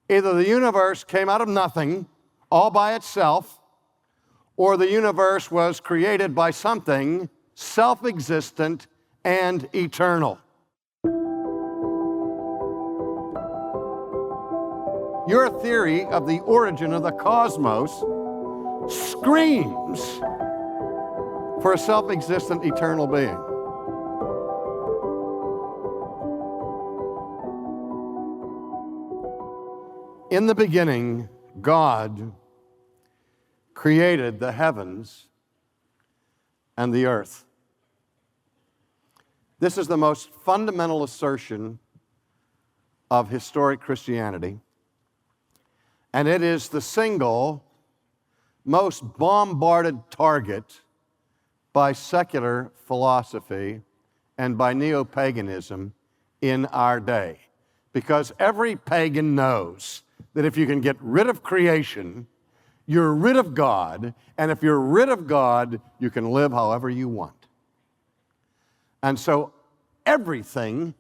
Either the universe came out of nothing, all by itself, or the universe was created by something self-existent and eternal. Your theory of the origin of the cosmos screams for a self-existent eternal being. In the beginning, God created the heavens and the earth. This is the most fundamental assertion of historic Christianity, and it is the single most bombarded target by secular philosophy and by neo-paganism in our day. Because every pagan knows that if you can get rid of creation, you're rid of God, and if you're rid of God, you can live however you want. And so everything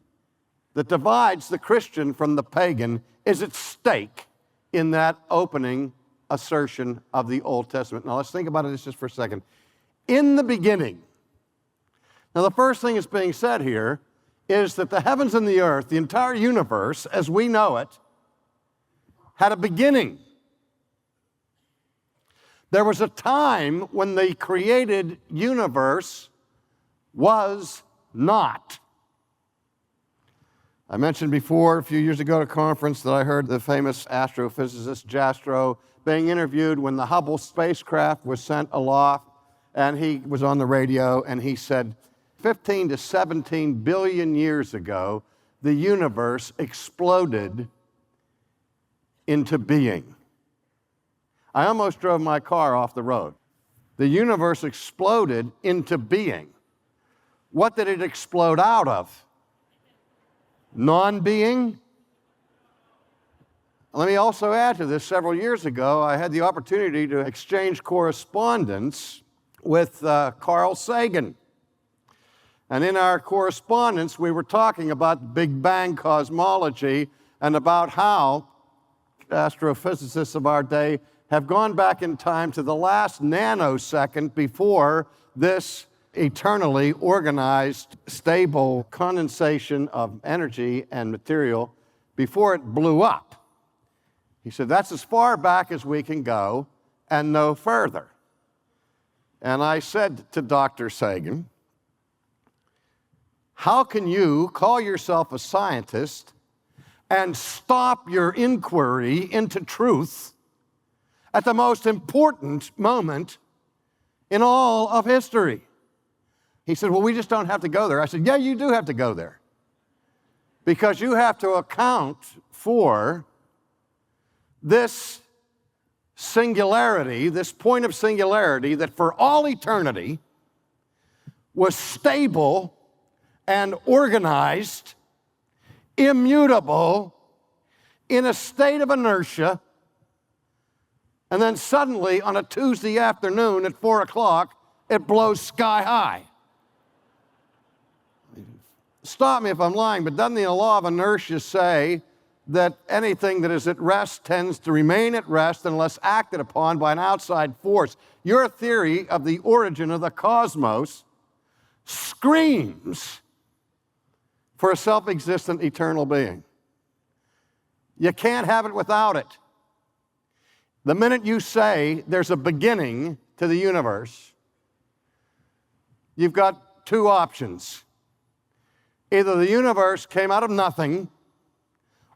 that divides the Christian from the pagan is at stake in that opening assertion of the Old Testament. Now let's think about it just for a second. In the beginning. Now the first thing that's being said here is that the heavens and the earth, the entire universe as we know it, had a beginning. There was a time when the created universe was not. I mentioned before, a few years ago at a conference, that I heard the famous astrophysicist Jastrow being interviewed when the Hubble spacecraft was sent aloft, and he was on the radio, and he said, 15 to 17 billion years ago, the universe exploded into being. I almost drove my car off the road. The universe exploded into being. What did it explode out of? Non-being? Let me also add to this, several years ago, I had the opportunity to exchange correspondence with Carl Sagan. And in our correspondence, we were talking about the Big Bang cosmology and about how astrophysicists of our day have gone back in time to the last nanosecond before this eternally organized, stable condensation of energy and material before it blew up. He said, that's as far back as we can go and no further. And I said to Dr. Sagan, how can you call yourself a scientist and stop your inquiry into truth at the most important moment in all of history? He said, well, we just don't have to go there. I said, yeah, you do have to go there. Because you have to account for this singularity, this point of singularity that for all eternity was stable and organized, immutable, in a state of inertia, and then suddenly on a Tuesday afternoon at 4 o'clock, it blows sky high. Stop me if I'm lying, but doesn't the law of inertia say that anything that is at rest tends to remain at rest unless acted upon by an outside force? Your theory of the origin of the cosmos screams for a self-existent eternal being. You can't have it without it. The minute you say there's a beginning to the universe, you've got two options. Either the universe came out of nothing,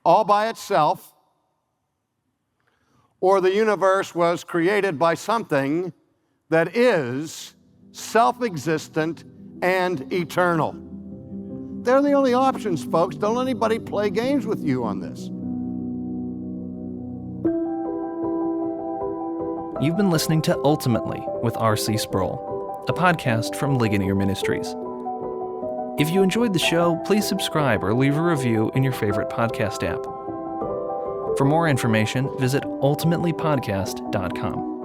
all by itself, or the universe was created by something that is self-existent and eternal. They're the only options, folks. Don't let anybody play games with you on this. You've been listening to Ultimately with R.C. Sproul, a podcast from Ligonier Ministries. If you enjoyed the show, please subscribe or leave a review in your favorite podcast app. For more information, visit ultimatelypodcast.com.